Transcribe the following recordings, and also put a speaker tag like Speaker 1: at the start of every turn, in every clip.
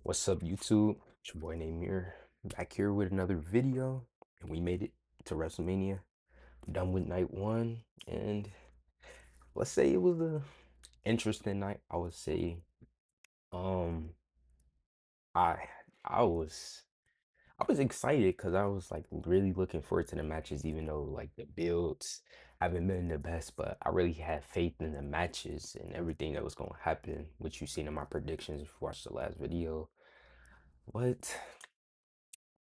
Speaker 1: What's up, YouTube? It's your boy Namir back here with another video, and we made it to WrestleMania. Done with night one, and let's say it was a interesting night. I would say, um, I I was I was excited because I was like really looking forward to the matches, even though like the builds haven't been the best, but I really had faith in the matches and everything that was gonna happen, which you've seen in my predictions if you watched the last video. But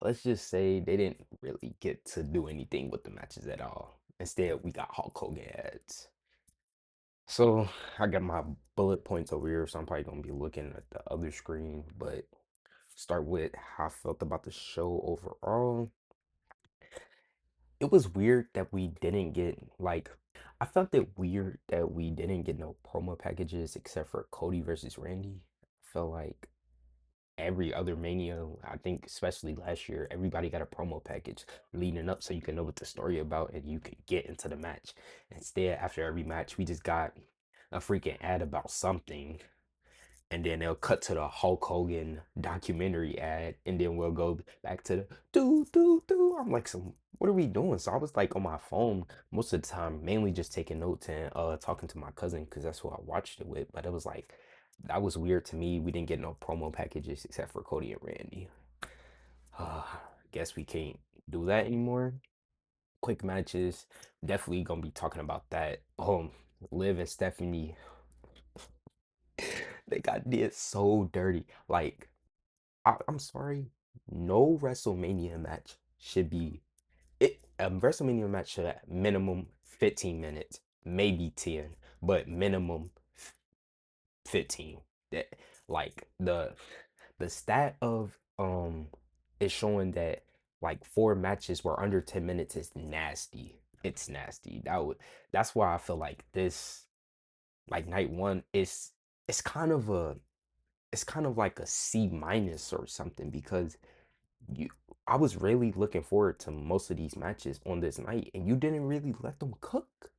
Speaker 1: let's just say they didn't really get to do anything with the matches at all. Instead, we got Hulk Hogan ads. So I got my bullet points over here, so I'm probably gonna be looking at the other screen, but start with how I felt about the show overall. It was weird that we didn't get like I felt it weird that we didn't get no promo packages except for Cody versus Randy. I felt like every other Mania, I think especially last year, everybody got a promo package leading up so you can know what the story about and you could get into the match. Instead, after every match, we just got a freaking ad about something, and then they'll cut to the Hulk Hogan documentary ad, and then we'll go back to the do. I'm like, some what are we doing? So I was like on my phone most of the time, mainly just taking notes and talking to my cousin because that's who I watched it with. But it was like that was weird to me. We didn't get no promo packages except for Cody and Randy. Guess we can't do that anymore. Quick matches, definitely gonna be talking about that. Liv and Stephanie, they got did so dirty. Like I'm sorry, no WrestleMania match should be it. A WrestleMania match should have minimum 15 minutes, maybe 10, but minimum 15. That like the stat of is showing that like four matches were under 10 minutes is nasty. It's nasty. That's why I feel like this like night one is it's kind of a it's kind of like a C minus or something because you I was really looking forward to most of these matches on this night and you didn't really let them cook.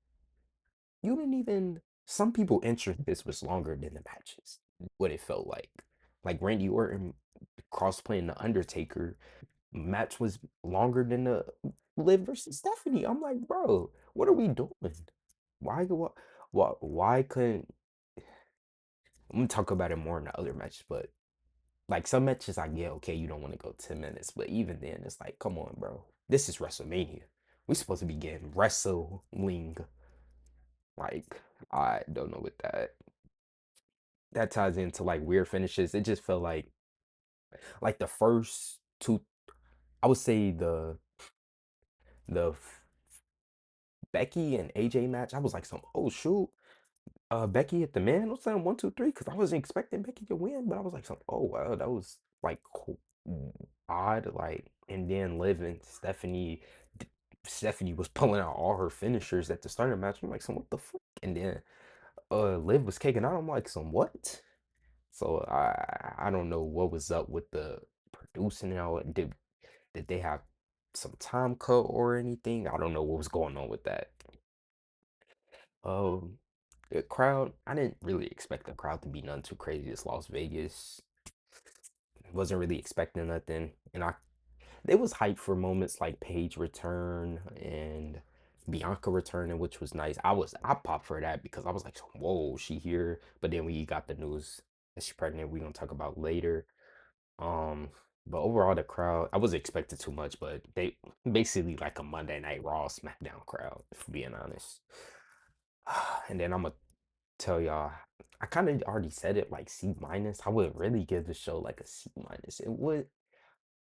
Speaker 1: You didn't even some people interest was longer than the matches, what it felt like. Like Randy Orton cross-playing the Undertaker match was longer than the Liv versus Stephanie. I'm like, bro, what are we doing? Why couldn't I'm gonna talk about it more in the other matches, but like some matches I get okay, you don't want to go 10 minutes, but even then it's like, come on, bro. This is WrestleMania. We supposed to be getting wrestling. Like, I don't know what that ties into like weird finishes. It just felt like the first two I would say the Becky and AJ match, I was like some oh shoot. Becky at the man. I was saying 1, 2, 3 because I wasn't expecting Becky to win, but I was like, some, oh wow, that was like cool, odd. Like, and then Liv and Stephanie was pulling out all her finishers at the start of the match. I'm like, some what the fuck? And then Liv was kicking out. I'm like, some what? So I don't know what was up with the producing and all. Did they have some time cut or anything? I don't know what was going on with that. Um, the crowd, I didn't really expect the crowd to be none too crazy. It's Las Vegas. Wasn't really expecting nothing. And they was hyped for moments like Paige return and Bianca returning, which was nice. I popped for that because I was like, whoa, she here. But then we got the news that she's pregnant. We gonna talk about later. Um, but overall the crowd, I wasn't expecting too much, but they basically like a Monday Night Raw SmackDown crowd, if we're being honest. And then I'm gonna tell y'all, I kind of already said it like C minus. I would really give the show like a C minus. It would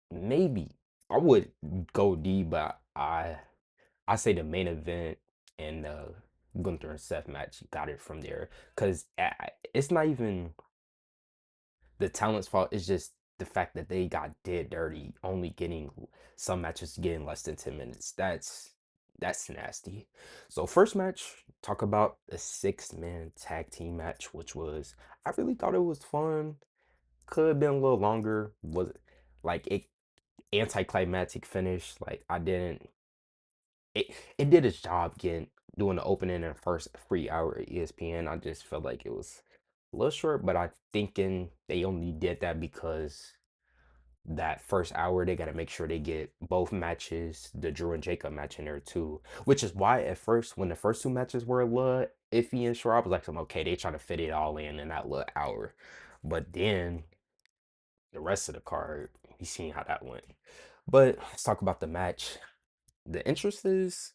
Speaker 1: maybe I would go D, but I say the main event and the Gunther and Seth match got it from there because it's not even the talent's fault. It's just the fact that they got dead dirty, only getting some matches getting less than 10 minutes. That's nasty. So first match, talk about the 6-man tag team match, which was I really thought it was fun. Could have been a little longer. Was like it anticlimactic finish. Like I didn't. It did its job getting doing the opening and first free hour at ESPN. I just felt like it was. a little short, but I thinking they only did that because that first hour they got to make sure they get both matches, the Drew and Jacob match in there too. Which is why at first, when the first two matches were a little iffy and short, I was like, okay, they trying to fit it all in that little hour. But then the rest of the card, you seen how that went. But let's talk about the match. The interest is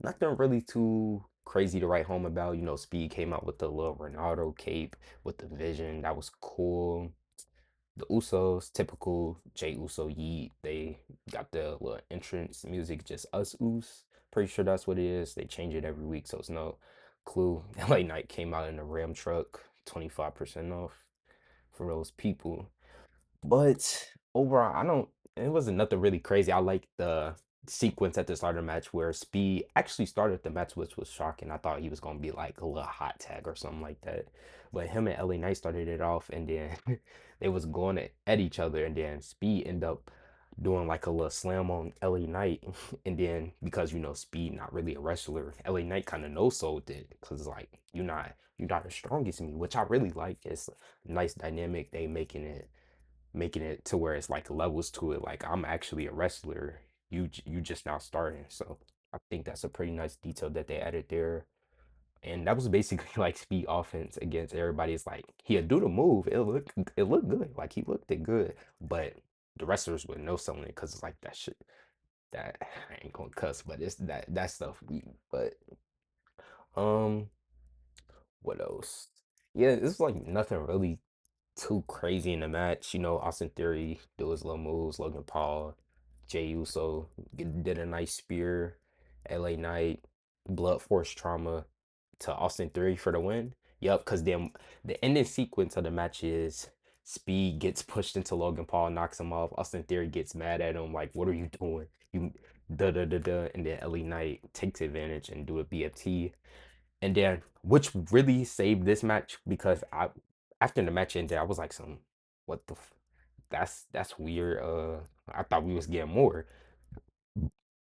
Speaker 1: nothing really too crazy to write home about. You know, Speed came out with the little Ronaldo cape with the vision. That was cool. The Usos, typical Jay Uso Yeet. They got the little entrance music, just us Us. Pretty sure that's what it is. They change it every week, so it's no clue. LA Knight came out in a Ram truck, 25% off for those people. But overall, I don't. It wasn't nothing really crazy. I like the sequence at the start of the match where Speed actually started the match, which was shocking. I thought he was gonna be like a little hot tag or something like that. But him and LA Knight started it off, and then they was going at each other, and then Speed ended up doing like a little slam on LA Knight, and then because you know Speed not really a wrestler, LA Knight kind of no sold it because like you're not as strong as me, which I really like. It's a nice dynamic. They making it to where it's like levels to it. Like I'm actually a wrestler. You just now starting. So I think that's a pretty nice detail that they added there. And that was basically like Speed offense against everybody. It's like he'll do the move. It looked good. Like he looked it good. But the wrestlers would know something because it's like that shit that I ain't gonna cuss, but it's that stuff we but um what else? Yeah, it's like nothing really too crazy in the match. You know, Austin Theory do his little moves. Logan Paul, Jey Uso did a nice spear. LA Knight, Blood Force Trauma to Austin Theory for the win. Yep, because then the ending sequence of the match is Speed gets pushed into Logan Paul, knocks him off. Austin Theory gets mad at him, like, "What are you doing? You da da da da." And then LA Knight takes advantage and do a BFT. And then, which really saved this match because I, after the match ended, I was like, what the, that's weird. I thought we was getting more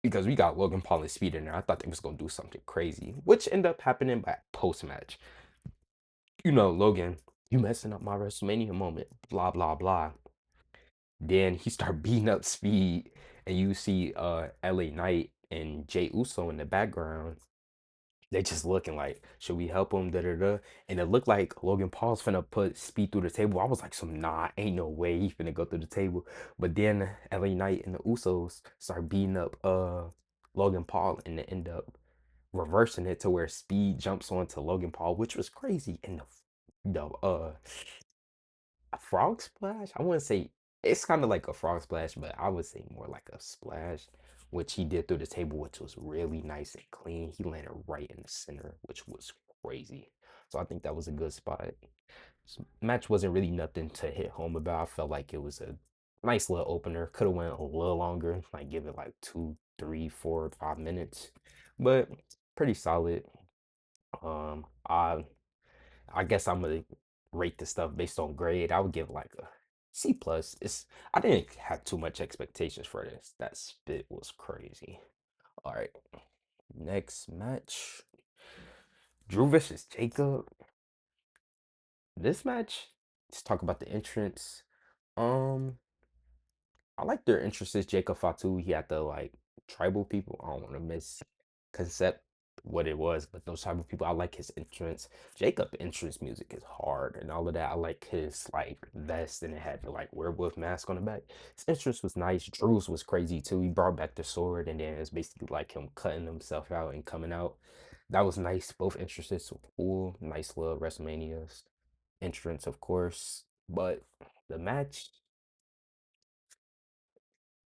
Speaker 1: because we got Logan Paul and Speed in there. I thought they was gonna do something crazy, which ended up happening by post match. You know, Logan, you messing up my WrestleMania moment. Blah blah blah. Then he start beating up Speed, and you see LA Knight and Jay Uso in the background. They just looking like, should we help him? Da da da. And it looked like Logan Paul's finna put Speed through the table. I was like, nah, ain't no way he finna go through the table. But then LA Knight and the Usos start beating up Logan Paul, and they end up reversing it to where Speed jumps onto Logan Paul, which was crazy. And the a frog splash? I wouldn't say it's kind of like a frog splash, but I would say more like a splash, which he did through the table, which was really nice and clean. He landed right in the center, which was crazy. So I think that was a good spot. Match wasn't really nothing to hit home about. I felt like it was a nice little opener. Could have went a little longer, like give it like 2, 3, 4, 5 minutes, but pretty solid. I guess I'm gonna rate the stuff based on grade. I would give like a C plus. I didn't have too much expectations for this. That spit was crazy. All right, next match. Drew versus Jacob. This match. Let's talk about the entrance. Um, I like their entrances. Jacob Fatu, he had the like tribal people. I don't want to misconcept what it was, but those tribal people, I like his entrance. Jacob entrance music is hard and all of that. I like his like vest and it had the like werewolf mask on the back. His entrance was nice. Drew's was crazy too. He brought back the sword and then it's basically like him cutting himself out and coming out. That was nice. Both entrances were cool. Nice little WrestleManias entrance, of course. But the match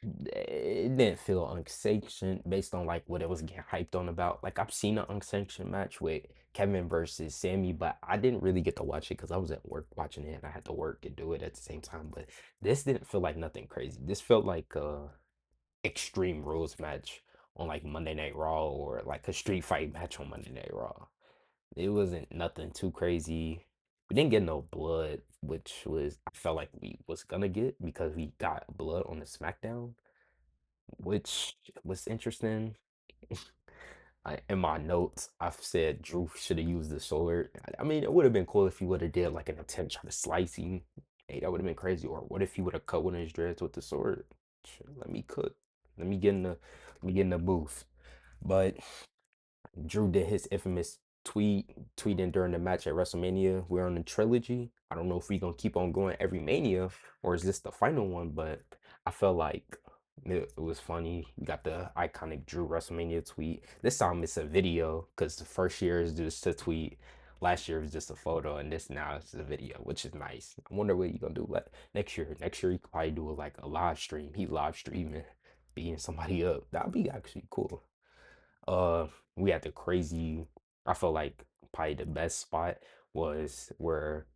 Speaker 1: it didn't feel unsanctioned based on like what it was getting hyped on about. Like I've seen an unsanctioned match with Kevin versus Sammy, but I didn't really get to watch it because I was at work watching it and I had to work and do it at the same time. But this didn't feel like nothing crazy. This felt like a Extreme Rules match on like Monday Night Raw or like a street fight match on Monday Night Raw. It wasn't nothing too crazy. We didn't get no blood, which was I felt like we was gonna get because we got blood on the SmackDown, which was interesting. in my notes, I've said Drew should have used the sword. I mean, it would have been cool if he would have did like an attempt trying to slice him. Hey, that would have been crazy. Or what if he would have cut one of his dreads with the sword? Shit, let me cook. Let me get in the let me get in the booth. But Drew did his infamous tweeting during the match at WrestleMania. We're on the trilogy. I don't know if we're gonna keep on going every Mania or is this the final one, but I felt like it was funny. You got the iconic Drew WrestleMania tweet. This time it's a video because the first year is just a tweet. Last year was just a photo, and this now is a video, which is nice. I wonder what you gonna do next year. Next year, you could probably do like a live stream. He live streaming, beating somebody up. That'd be actually cool. Uh, we had the crazy. I feel like probably the best spot was where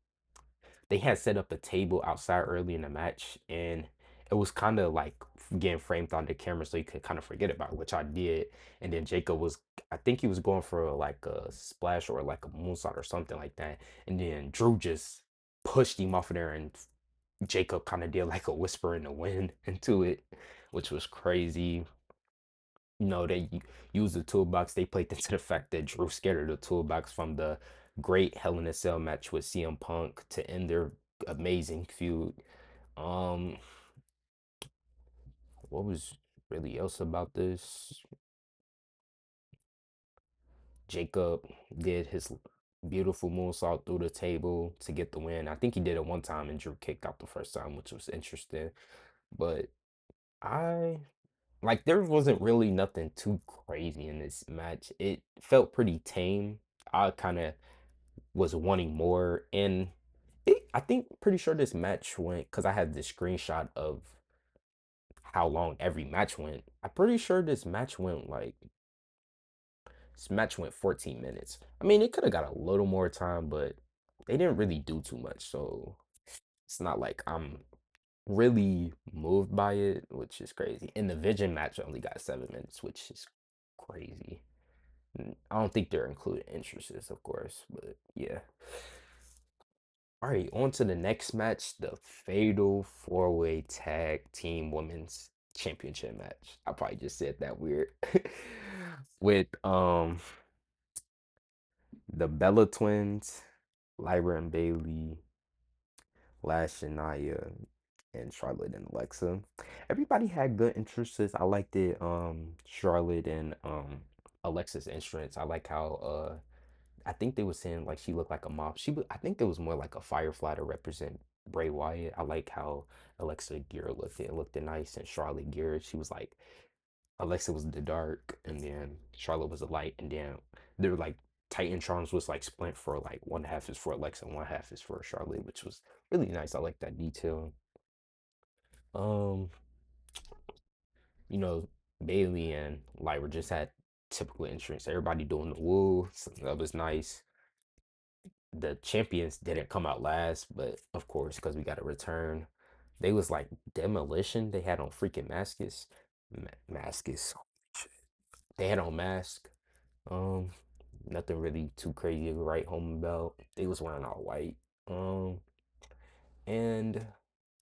Speaker 1: they had set up a table outside early in the match, and it was kind of like getting framed on the camera, so you could kind of forget about it, which I did. And then Jacob was, I think he was going for like a splash or like a moonsault or something like that, and then Drew just pushed him off of there, and Jacob kind of did like a whisper in the wind into it, which was crazy. They used the toolbox. They played into the fact that Drew scared of the toolbox from the great Hell in a Cell match with CM Punk to end their amazing feud. Um, what was really else about this? Jacob did his beautiful moonsault through the table to get the win. I think he did it one time and Drew kicked out the first time, which was interesting. But I like there wasn't really nothing too crazy in this match. It felt pretty tame. I kind of was wanting more. And I think pretty sure this match went because I had the screenshot of how long every match went. I'm pretty sure this match went 14 minutes. I mean, it could have got a little more time, but they didn't really do too much. So it's not like I'm really moved by it, which is crazy. And the Vision match only got 7 minutes, which is crazy. I don't think they're including entrances, of course, but yeah. All right, on to the next match, the Fatal Four-Way Tag Team Women's Championship match. I probably just said that weird. With the Bella Twins, Lyra and Bailey, Lash and Nia, and Charlotte and Alexa. Everybody had good entrances. I liked it. Charlotte and Alexa's entrance. I like how I think they were saying like she looked like a mom. I think it was more like a Firefly to represent Bray Wyatt. I like how Alexa gear looked. It looked nice, and Charlotte gear. She was like Alexa was the dark, and then Charlotte was the light, and then they were like Titantrons was like split for like one half is for Alexa, and one half is for Charlotte, which was really nice. I like that detail. Um, you know, Bailey and Lyra just had typical entrance. Everybody doing the woo. So that was nice. The champions didn't come out last, but of course, because we got a return, they was like demolition. They had on freaking masks, masks. They had on mask. Um, Nothing really too crazy to write home about. They was wearing all white. Um, and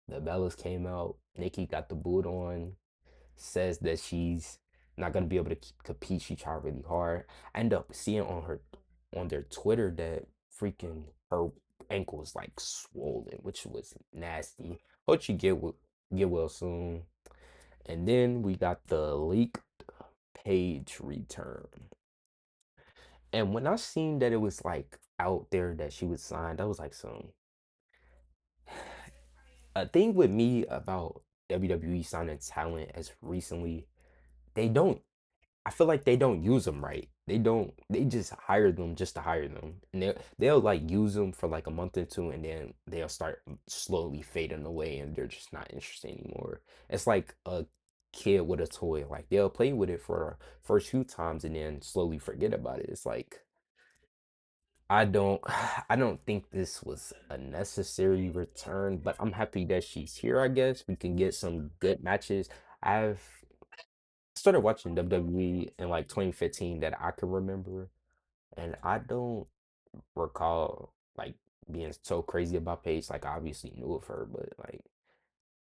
Speaker 1: the Bellas came out. Nikki got the boot on. Says that she's not gonna be able to compete. She tried really hard. I end up seeing on their Twitter that freaking her ankle was like swollen, which was nasty. Hope she get well soon. And then we got the leaked page return. And when I seen that it was like out there that she was signed, I was like, some a thing with me about WWE signing talent as recently, they don't I feel like they don't use them right. They don't. They just hire them just to hire them, and they'll like use them for like a month or two, and then they'll start slowly fading away, and they're just not interested anymore. It's like a kid with a toy. Like they'll play with it for the first few times, and then slowly forget about it. It's like I don't, I don't think this was a necessary return, but I'm happy that she's here. I guess we can get some good matches. I've started watching WWE in like 2015 that I can remember, and I don't recall like being so crazy about Paige. Like I obviously knew of her, but like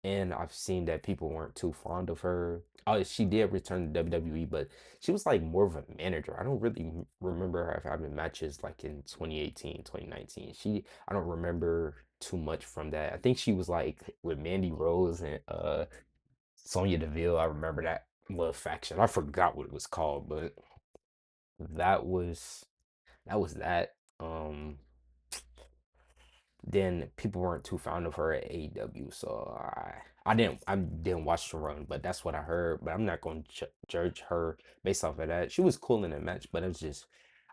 Speaker 1: and I've seen that people weren't too fond of her. Oh, she did return to WWE, but she was like more of a manager. I don't really remember her having matches like in 2018, 2019. I don't remember too much from that. I think she was like with Mandy Rose and Sonya Deville. I remember that little faction. I forgot what it was called, but that was that was that. Then people weren't too fond of her at AEW, so I didn't watch the run, but that's what I heard. But I'm not going to judge her based off of that. She was cool in the match, but it was just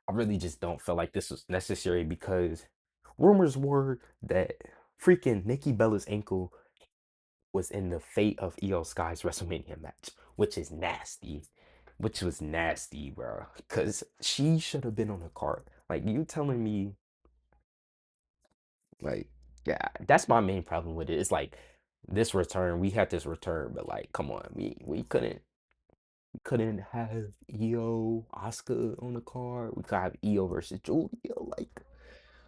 Speaker 1: I really just don't feel like this was necessary because rumors were that freaking Nikki Bella's ankle was in the fate of Io Sky's WrestleMania match, which is nasty. Which was nasty, bro. Cause she should have been on the card. Like you telling me like, yeah, that's my main problem with it. It's like this return, we had this return, but like, come on, we couldn't have Io Oscar on the card. We could have Io versus Julia. Like,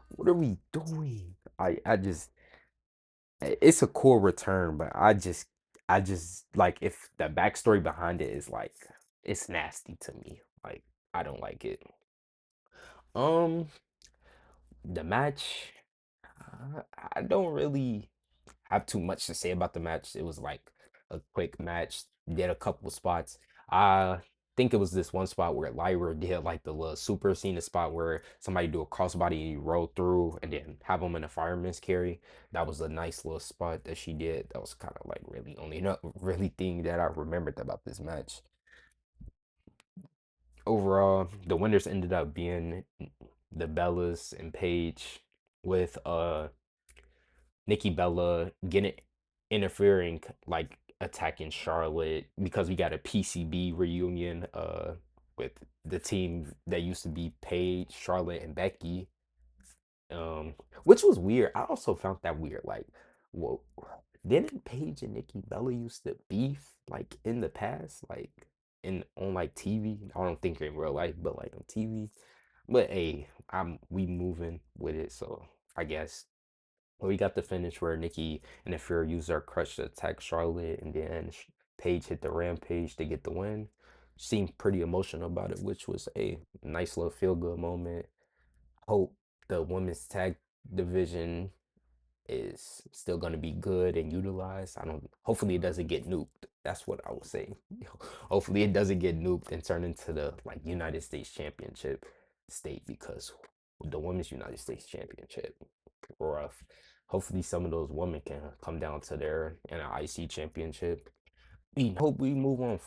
Speaker 1: what are we doing? I just it's a cool return, but I just like if the backstory behind it is like it's nasty to me. Like I don't like it. Um, the match, I don't really have too much to say about the match. It was like a quick match. Did a couple spots. I think it was this one spot where Lyra did like the little super scene spot where somebody do a crossbody and you roll through and then have them in a fireman's carry. That was a nice little spot that she did. That was kind of like really only no really thing that I remembered about this match. Overall, the winners ended up being the Bellas and Paige with Nikki Bella getting interfering, like attacking Charlotte because we got a PCB reunion with the team that used to be Paige, Charlotte, and Becky. Um, which was weird. I also found that weird. Like, whoa, didn't Paige and Nikki Bella used to beef like in the past, like in on like TV? I don't think in real life, but like on TV. But hey, we moving with it, so I guess. Well, we got the finish where Nikki and the Fury used her crutch to attack Charlotte, and then Paige hit the Rampage to get the win. Seemed pretty emotional about it, which was a nice little feel good moment. Hope the women's tag division is still going to be good and utilized. I don't. Hopefully, it doesn't get nuked. That's what I would say. Hopefully, it doesn't get nuked and turn into the like United States Championship state because the women's United States Championship rough. Hopefully, some of those women can come down to their in an IC championship. We hope we move on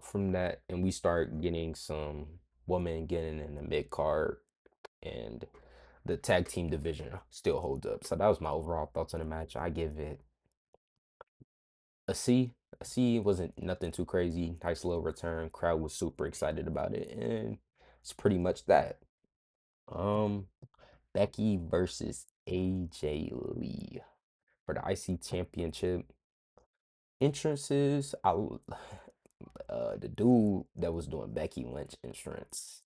Speaker 1: from that and we start getting some women getting in the mid card and the tag team division still holds up. So that was my overall thoughts on the match. I give it a C. A C wasn't nothing too crazy. Nice little return. Crowd was super excited about it, and it's pretty much that. Um, Becky versus AJ Lee for the IC championship. Entrances, the dude that was doing Becky Lynch entrance,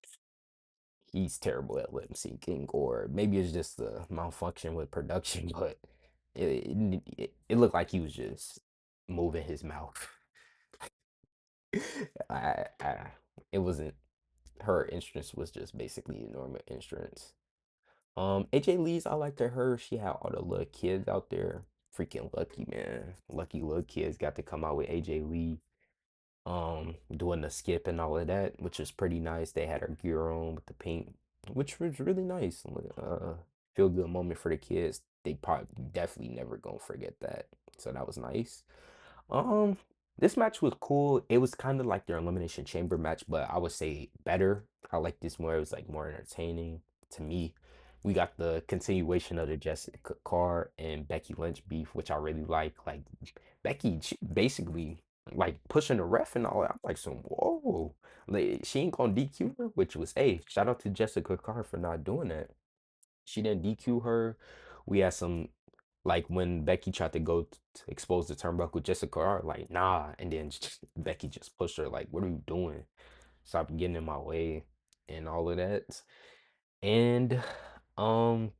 Speaker 1: he's terrible at lip syncing, or maybe it's just the malfunction with production, but it looked like he was just moving his mouth. I it wasn't her entrance was just basically a normal entrance. AJ Lee's I liked her. She had all the little kids out there. Freaking lucky man. Lucky little kids got to come out with AJ Lee. Doing the skip and all of that, which was pretty nice. They had her gear on with the pink, which was really nice. Feel good moment for the kids. They probably definitely never gonna forget that. So that was nice. Um, this match was cool. It was kind of like their elimination chamber match, but I would say better. I like this more. It was like more entertaining to me. We got the continuation of the Jessica Carr and Becky Lynch beef, which I really like. Like Becky basically like pushing the ref and all that. I'm like, some whoa, like she ain't gonna DQ her, which was hey, shout out to Jessica Carr for not doing that. She didn't DQ her. We had some like when Becky tried to go to expose the turnbuckle, Jessica Carr like nah, and then Becky just pushed her like, what are you doing? Stop getting in my way and all of that. And um,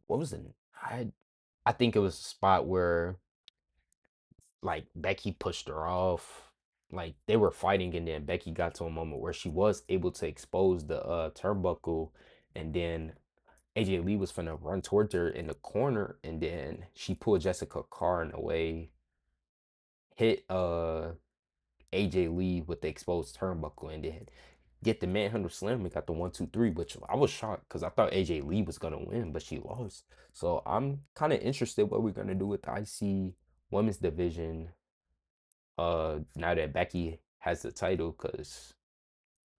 Speaker 1: what was it? I think it was a spot where like Becky pushed her off. Like they were fighting, and then Becky got to a moment where she was able to expose the turnbuckle, and then AJ Lee was finna run towards her in the corner, and then she pulled Jessica Carr in the way, hit AJ Lee with the exposed turnbuckle, and then get the manhandle slam and got the 1 2 3, which I was shocked because I thought AJ Lee was gonna win, but she lost. So I'm kind of interested what we're gonna do with the IC women's division now that Becky has the title, because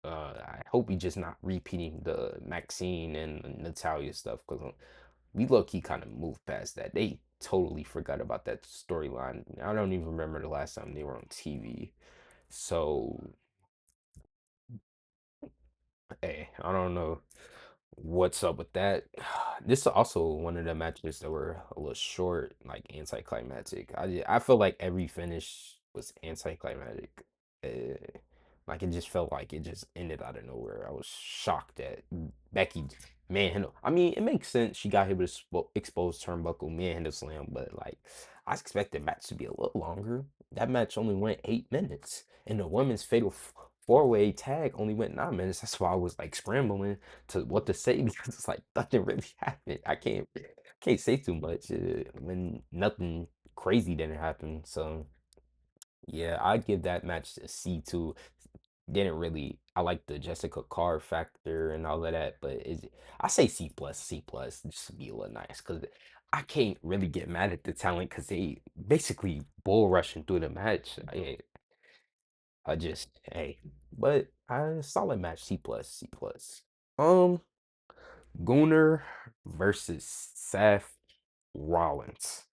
Speaker 1: I hope we just not repeating the Maxine and Natalia stuff, because we low key kind of moved past that. They totally forgot about that storyline. I don't even remember the last time they were on TV. So, hey, I don't know what's up with that. This is also one of the matches that were a little short, like anticlimactic. I feel like every finish was anticlimactic. Like it just felt like it just ended out of nowhere. I was shocked that Becky manhandle. I mean, it makes sense. She got hit with a exposed turnbuckle manhandle slam, but like I expected the match to be a little longer. That match only went 8 minutes, and the women's fatal four-way tag only went 9 minutes. That's why I was like scrambling to what to say because it's like nothing really happened. I can't say too much when nothing crazy didn't happen. So yeah, I'd give that match a C too. Didn't really. I like the Jessica Carr factor and all of that, but I say C plus, C plus, just to be a little nice, because I can't really get mad at the talent because they basically bull rushing through the match. I just hey, but a solid match, C plus, C plus. Um, Gunner versus Seth Rollins.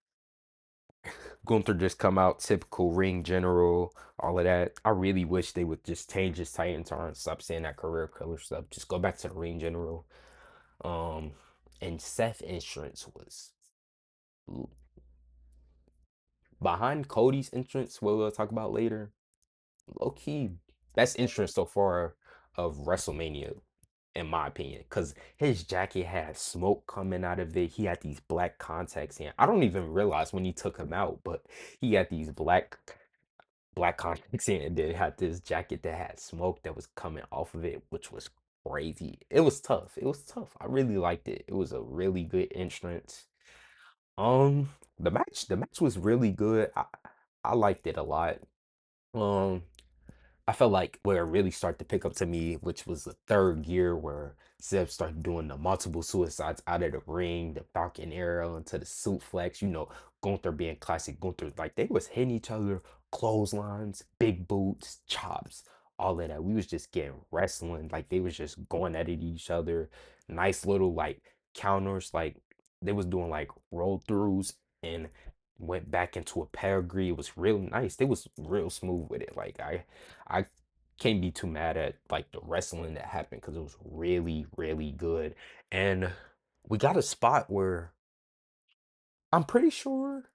Speaker 1: Gunther just come out, typical ring general, all of that. I really wish they would just change his Titan turn, stop saying that career killer stuff. Just go back to the ring general. Um, and Seth entrance was behind Cody's entrance, what we'll talk about later. Low key, best entrance so far of WrestleMania, in my opinion, because his jacket had smoke coming out of it. He had these black contacts in. I don't even realize when he took him out, but he had these black contacts in, and then had this jacket that had smoke that was coming off of it, which was crazy. It was tough. It was tough. I really liked it. It was a really good entrance. Um, the match was really good. I liked it a lot. Um, I felt like where it really started to pick up to me, which was the third gear where Zeb started doing the multiple suicides out of the ring, the Falcon Arrow into the suplex, Gunther being classic Gunther. Like they was hitting each other, clotheslines, big boots, chops, all of that. We was just getting wrestling. Like they was just going at it each other. Nice little like counters, like they was doing like roll throughs and went back into a pedigree. It was real nice. They was real smooth with it. Like I can't be too mad at like the wrestling that happened because it was really, really good. And we got a spot where I'm pretty sure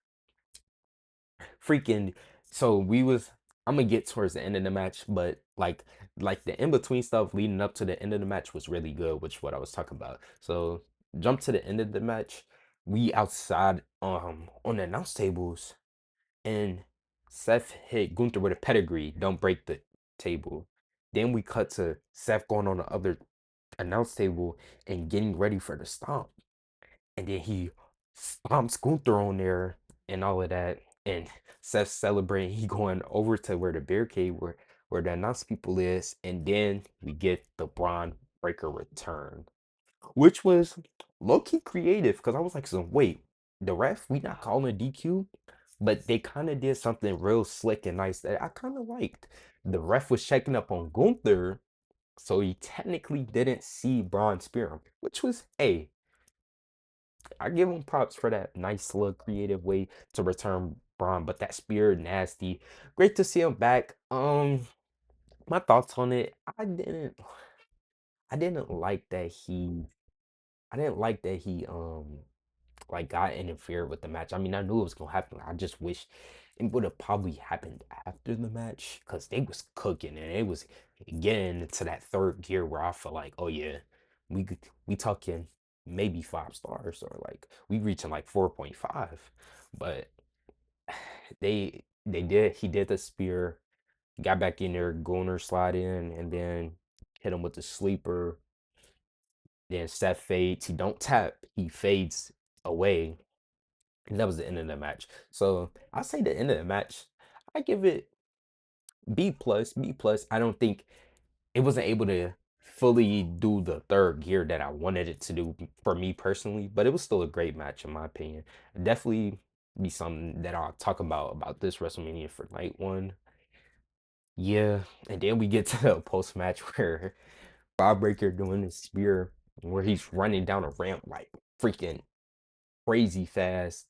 Speaker 1: freaking so we was I'm gonna get towards the end of the match, but like the in-between stuff leading up to the end of the match was really good, which what I was talking about. So jump to the end of the match. We outside on the announce tables, and Seth hit Gunther with a pedigree. Don't break the table. Then we cut to Seth going on the other announce table and getting ready for the stomp. And then he stomps Gunther on there and all of that. And Seth celebrating. He going over to where the barricade where the announce people is. And then we get the Braun Breaker return, which was low key creative because I was like, so wait, the ref, we not calling a DQ, but they kind of did something real slick and nice that I kind of liked. The ref was checking up on Gunther, so he technically didn't see Braun spear him, which was, hey, I give him props for that nice little creative way to return Braun, but that spear nasty. Great to see him back. My thoughts on it, I didn't like that he like got interfered with the match. I mean, I knew it was gonna happen. I just wish it would have probably happened after the match because they was cooking and it was getting into that third gear where I felt like, oh yeah, we talking. maybe 5 stars, or like we reaching like 4.5. But they did he did the spear, got back in there, Gunner slide in, and then hit him with the sleeper. Then Seth fades. He don't tap. He fades away. And that was the end of the match. So I'll say the end of the match, I give it B plus, B plus. I don't think it wasn't able to fully do the third gear that I wanted it to do for me personally, but it was still a great match in my opinion. Definitely be something that I'll talk about this WrestleMania for night one. Yeah, and then we get to the post match where Bob Breaker doing his spear, where he's running down a ramp like freaking crazy fast.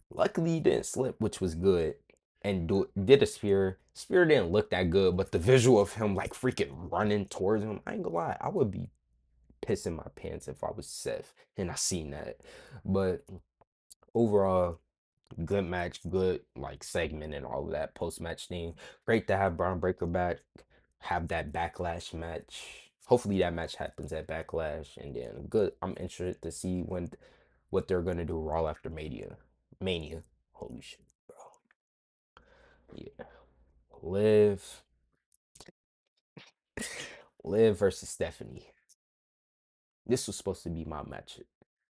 Speaker 1: Luckily, he didn't slip, which was good. And did a spear. Spear didn't look that good, but the visual of him like freaking running towards him, I ain't gonna lie, I would be pissing my pants if I was Seth and I seen that. But overall, good match, good like segment and all of that post match thing. Great to have Braun Breaker back, have that backlash match. Hopefully that match happens at Backlash, and then good. I'm interested to see what they're gonna do Raw after Mania. Mania. Holy shit, bro. Yeah. Liv. Liv versus Stephanie. This was supposed to be my match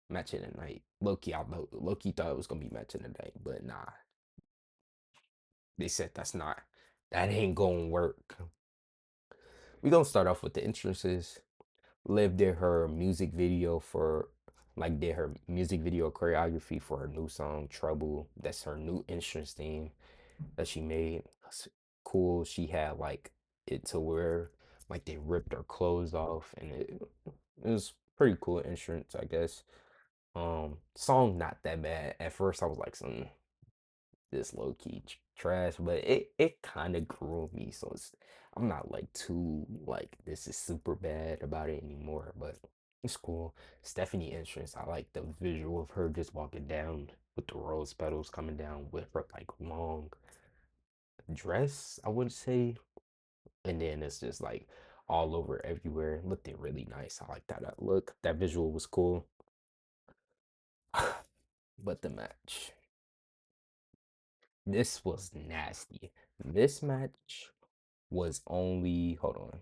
Speaker 1: of the night. Loki, I know Loki thought it was gonna be match of the night, but nah. They said that ain't gonna work. We gonna start off with the entrances. Liv did her music video for did her music video choreography for her new song Trouble. That's her new entrance theme that she made. It's cool. She had like it to where like they ripped her clothes off, and it was pretty cool entrance, I guess. Song not that bad. At first I was like some this low key trash, but it kind of grew on me, so I'm not like too like this is super bad about it anymore, but it's cool. Stephanie entrance, I like the visual of her just walking down with the rose petals coming down with her like long dress, I would say, and then it's just like all over everywhere. It looked really nice. I like that look. That visual was cool. But the match, this was nasty. This match was only, hold on.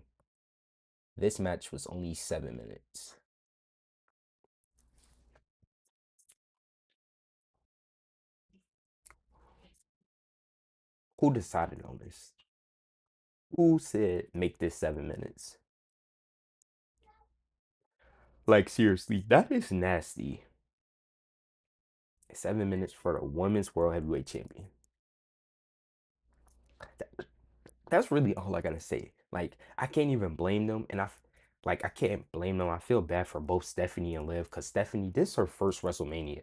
Speaker 1: This match was only 7 minutes. Who decided on this? Who said make this 7 minutes? Like seriously, that is nasty. 7 minutes for the women's world heavyweight champion. That's really all I gotta say. Like I can't even blame them, and I can't blame them. I feel bad for both Stephanie and Liv, because Stephanie, this is her first WrestleMania,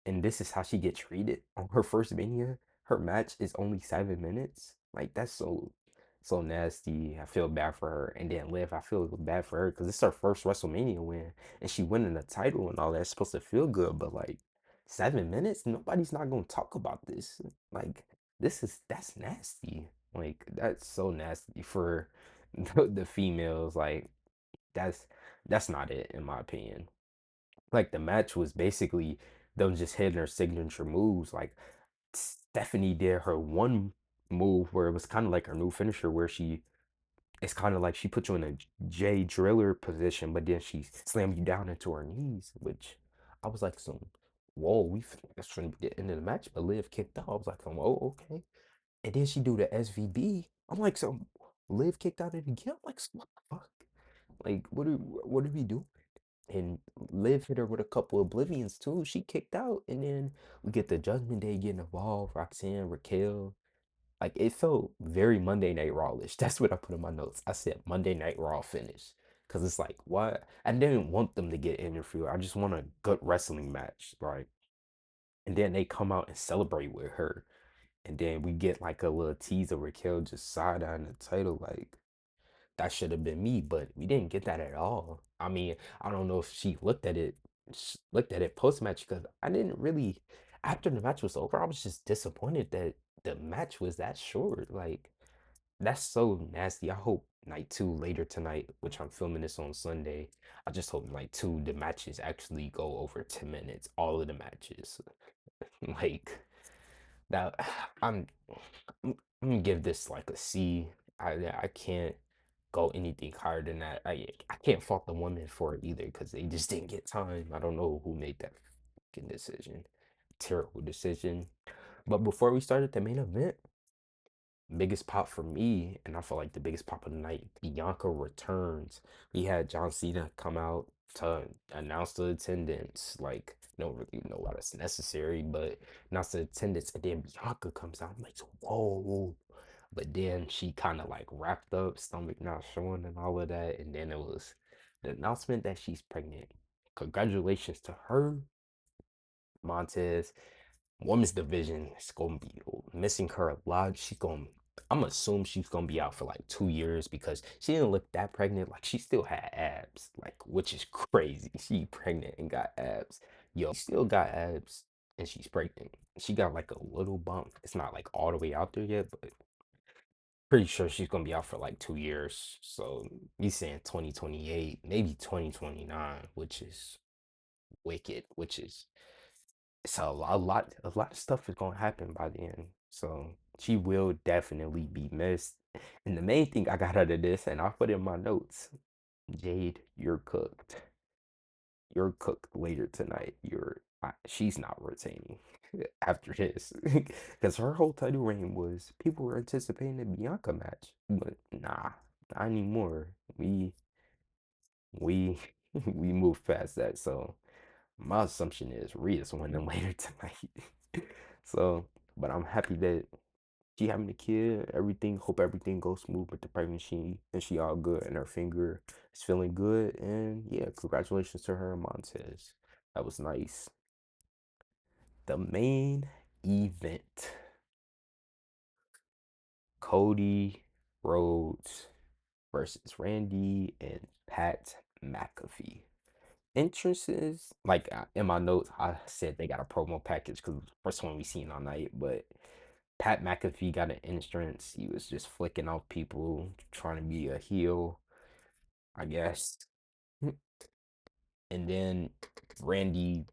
Speaker 1: and this is how she get treated on her first Mania. Her match is only 7 minutes. Like that's so nasty. I feel bad for her. And then Liv, I feel bad for her because it's her first WrestleMania win, and she winning the title and all that. It's supposed to feel good, but like 7 minutes, nobody's not gonna talk about this. Like that's nasty. Like that's so nasty for the females. Like that's that's not it in my opinion. Like the match was basically them just hitting their signature moves. Like Stephanie did her one move where it was kind of like her new finisher, where it's kind of like she put you in a J Driller position, but then she slammed you down into her knees, which I was like, some, whoa, that's going to be the end of the match. But Liv kicked out. I was like, oh, okay. And then she do the SVB. I'm like, some Liv kicked out it again. I'm like, what the fuck? Like, what are we doing? And Liv hit her with a couple of oblivions too. She kicked out, and then we get the Judgment Day getting involved. Roxanne, Raquel. Like it felt very Monday Night Raw-ish. That's what I put in my notes. I said Monday Night Raw finish, because it's like what? I didn't want them to get interfered. I just want a good wrestling match, right? And then they come out and celebrate with her, and then we get like a little tease of Raquel just side eyeing the title, like that should have been me, but we didn't get that at all. I mean, I don't know if she looked at it post match, because I didn't really. After the match was over, I was just disappointed that the match was that short. Like that's so nasty. I hope night two later tonight, which I'm filming this on Sunday. I just hope night two, the matches actually go over 10 minutes. All of the matches. Like that I'm I'm gonna give this like a C. I can't go anything higher than that. I can't fault the women for it either because they just didn't get time. I don't know who made that fucking decision. Terrible decision. But before we started the main event, biggest pop for me, and I feel like the biggest pop of the night, Bianca returns. We had John Cena come out to announce the attendance. Like, don't really know why that's necessary, but announce the attendance, and then Bianca comes out. I'm like, whoa. But then she kind of like wrapped up, stomach not showing, and all of that. And then it was the announcement that she's pregnant. Congratulations to her, Montez. Women's division is gonna be missing her a lot. I'm assume she's gonna be out for like 2 years because she didn't look that pregnant. Like she still had abs, like which is crazy. She pregnant and got abs. Yo, she still got abs and she's pregnant. She got like a little bump. It's not like all the way out there yet, but pretty sure she's gonna be out for like 2 years. So you saying 2028, maybe 2029, which is wicked, which is it's a lot of stuff is gonna happen by the end. So she will definitely be missed. And the main thing I got out of this, and I put in my notes, Jade, you're cooked. You're cooked later tonight. She's not retaining after this. Because her whole title reign was people were anticipating a Bianca match. But nah, not anymore. We we moved past that. So my assumption is Rhea's winning later tonight. So, but I'm happy that she having a kid. Everything, hope everything goes smooth with the pregnancy, and she all good, and her finger is feeling good. And yeah, congratulations to her and Montez. That was nice. The main event: Cody Rhodes versus Randy and Pat McAfee. Entrances, like in my notes, I said they got a promo package because the first one we seen all night. But Pat McAfee got an entrance. He was just flicking off people, trying to be a heel, I guess. And then Randy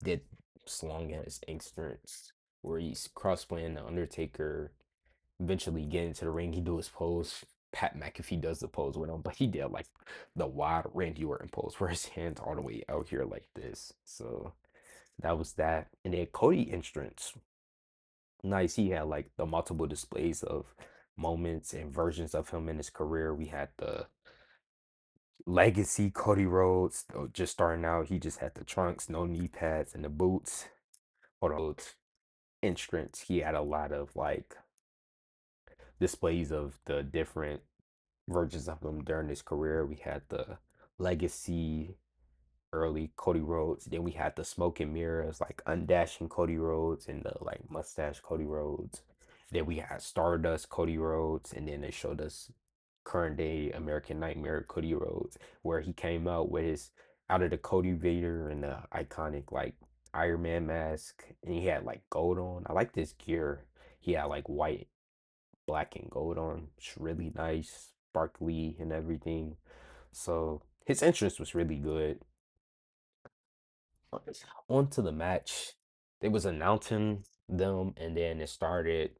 Speaker 1: did slung at his entrance where he's crossplaying the Undertaker. Eventually get into the ring, he do his pose. Pat McAfee does the pose with him, but he did like the wide Randy Orton pose where his hands all the way out here like this. So that was that. And then Cody entrance. Nice. He had like the multiple displays of moments and versions of him in his career. We had the legacy Cody Rhodes, just starting out. He just had the trunks, no knee pads, and the boots. Hold on. Entrance. He had a lot of like displays of the different versions of him during his career. We had the legacy early Cody Rhodes. Then we had the smoke and mirrors, like undashing Cody Rhodes and the like mustache Cody Rhodes. Then we had Stardust Cody Rhodes, and then they showed us current day American Nightmare Cody Rhodes, where he came out with his out of the Cody Vader and the iconic like Iron Man mask, and he had like gold on. I like this gear. He had like white, black, and gold on. It's really nice, sparkly, and everything. So his entrance was really good. On to the match. They was announcing them, and then it started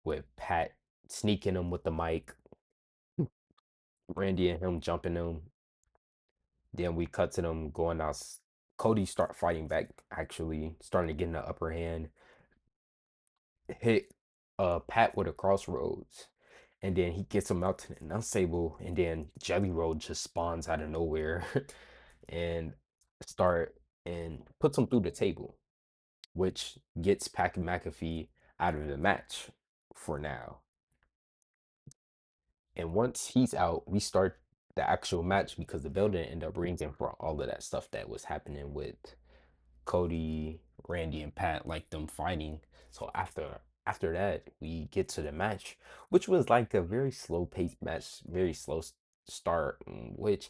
Speaker 1: with Pat sneaking him with the mic, Randy and him jumping him. Then we cut to them going out. Cody start fighting back, actually starting to get in the upper hand. Hit Pat with a crossroads, and then he gets him out to the announce table, and then Jelly Roll just spawns out of nowhere and start and puts him through the table, which gets Pat McAfee out of the match for now. And once he's out, we start the actual match because the bell didn't end up ringing for all of that stuff that was happening with Cody, Randy, and Pat, like them fighting. So after that, we get to the match, which was like a very slow paced match, very slow start, which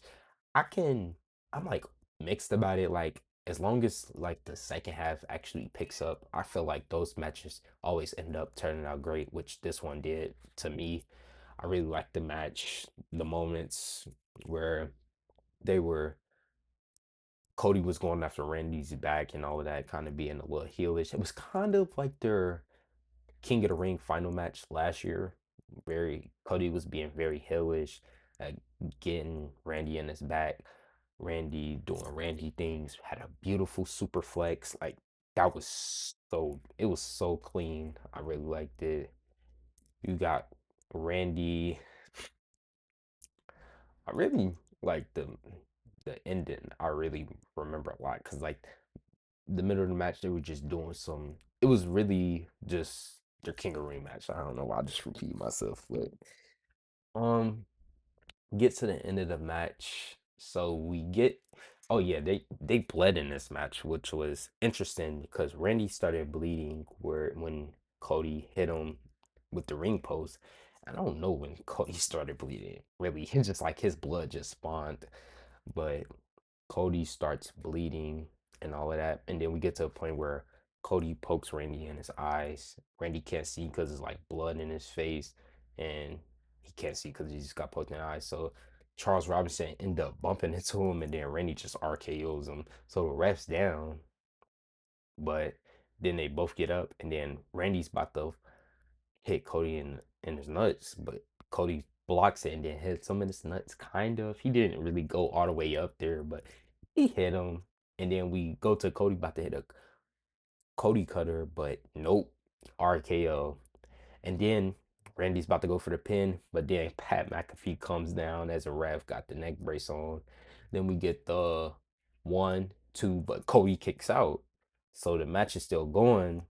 Speaker 1: I can I'm like mixed about it. Like as long as like the second half actually picks up, I feel like those matches always end up turning out great, which this one did to me. I really liked the match, the moments where they were Cody was going after Randy's back and all of that, kind of being a little heelish. It was kind of like their King of the Ring final match last year. Very Cody was being very heelish, uh, getting Randy in his back. Randy doing Randy things, had a beautiful super flex. Like that was it was so clean. I really liked it. You got Randy. I really like the ending. I really remember a lot because like the middle of the match they were just doing some. It was really just their King of the Ring match. I don't know why I just repeat myself, but um, get to the end of the match. So we get, oh yeah, they bled in this match, which was interesting because Randy started bleeding where when Cody hit him with the ring post. I don't know when Cody started bleeding. Really, it's just like his blood just spawned, but Cody starts bleeding and all of that. And then we get to a point where Cody pokes Randy in his eyes. Randy can't see because it's like blood in his face. And he can't see because he just got poked in the eyes. So Charles Robinson ended up bumping into him and then Randy just RKO's him. So the ref's down, but then they both get up and then Randy's about to hit Cody in his nuts, but Cody blocks it and then hits him in his nuts, kind of. He didn't really go all the way up there, but he hit him. And then we go to Cody about to hit a Cody cutter, but nope, RKO. And then Randy's about to go for the pin, but then Pat McAfee comes down as a ref, got the neck brace on. Then we get the 1, 2, but Cody kicks out. So the match is still going.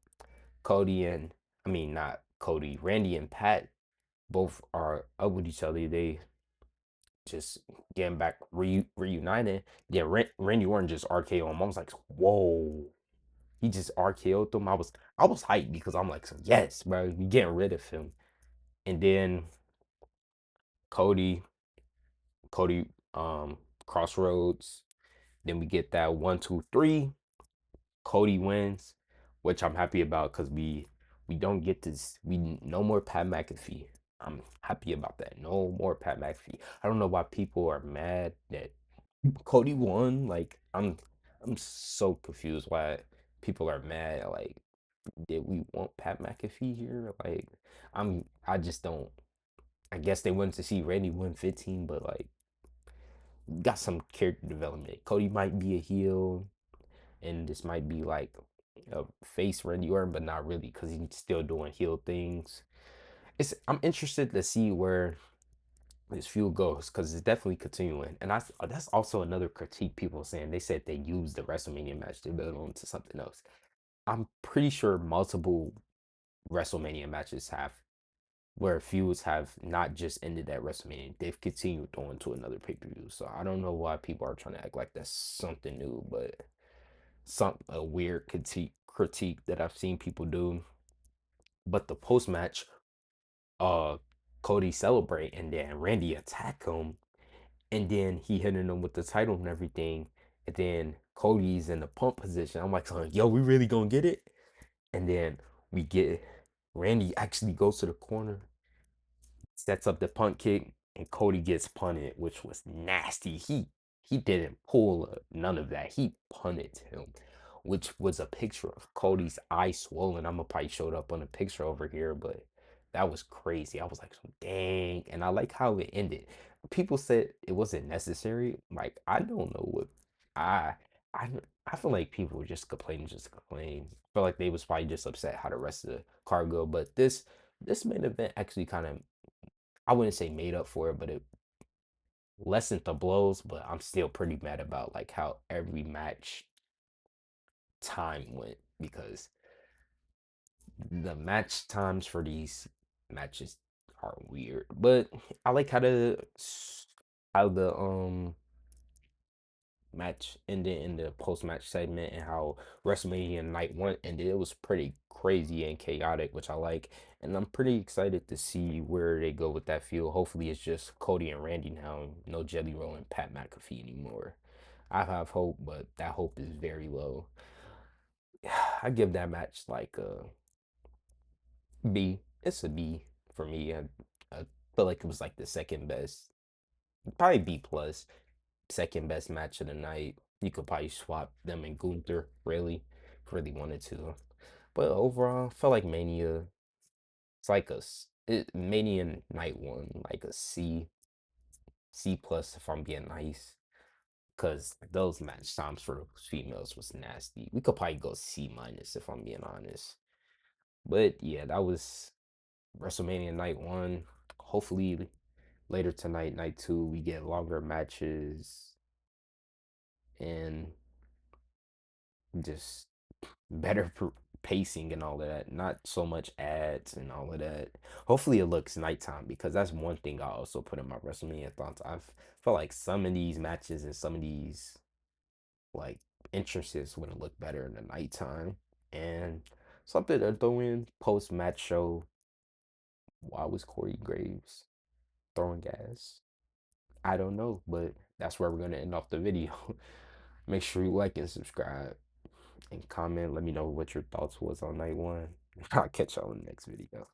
Speaker 1: Cody and I mean not Cody, Randy and Pat both are up with each other. They just getting back reunited. Yeah, Randy Orton just RKO him. I was like, whoa. He just RKO'd them. I was hyped because I'm like, so yes, bro, we getting rid of him. And then Cody, Cody, Crossroads. Then we get that 1, 2, 3. Cody wins, which I'm happy about because we don't get this. We no more Pat McAfee. I'm happy about that. No more Pat McAfee. I don't know why people are mad that Cody won. Like I'm so confused why people are mad. Like did we want Pat McAfee here? Like I just don't. I guess they wanted to see Randy win 15, but like got some character development. Cody might be a heel and this might be like a face Randy Orton, but not really because he's still doing heel things. I'm interested to see where this feud goes because it's definitely continuing, and that's also another critique people saying. They said they used the WrestleMania match to build on to something else. I'm pretty sure multiple WrestleMania matches have where feuds have not just ended at WrestleMania, they've continued on to another pay-per-view. So I don't know why people are trying to act like that's something new, but some a weird critique that I've seen people do. But the post match, uh, Cody celebrate and then Randy attack him, and then he hitting him with the title and everything, and then Cody's in the pump position. I'm like, son, yo, we really gonna get it? And then we get Randy actually goes to the corner, sets up the punt kick, and Cody gets punted, which was nasty. He didn't pull none of that. He punted him, which was a picture of Cody's eye swollen. I'm gonna probably showed up on a picture over here, but that was crazy. I was like, dang, and I like how it ended. People said it wasn't necessary. Like I don't know what I I I feel like people were just complaining just to complain. I feel like they was probably just upset how the rest of the card go, but this main event actually kind of I wouldn't say made up for it, but it lessened the blows. But I'm still pretty mad about like how every match time went because the match times for these matches are weird. But I like how the match ended in the post match segment and how WrestleMania night one ended. It was pretty crazy and chaotic, which I like. And I'm pretty excited to see where they go with that feud. Hopefully, it's just Cody and Randy now, no Jelly Roll and Pat McAfee anymore. I have hope, but that hope is very low. I give that match like a B. It's a B for me. felt like it was like the second best, probably B plus, second best match of the night. You could probably swap them and Gunther, really, if you really wanted to. But overall, felt like Mania. It's like Mania night one, like a C plus if I'm being nice. Cause those match times for those females was nasty. We could probably go C minus if I'm being honest. But yeah, that was WrestleMania night one. Hopefully later tonight, night two, we get longer matches and just better pacing and all of that. Not so much ads and all of that. Hopefully it looks nighttime because that's one thing I also put in my WrestleMania thoughts. I felt like some of these matches and some of these like entrances would look better in the nighttime. And something to throw in post match show. Why was Corey Graves throwing gas? I don't know, but that's where we're gonna end off the video. Make sure you like and subscribe and comment. Let me know what your thoughts was on night one. I'll catch y'all in the next video.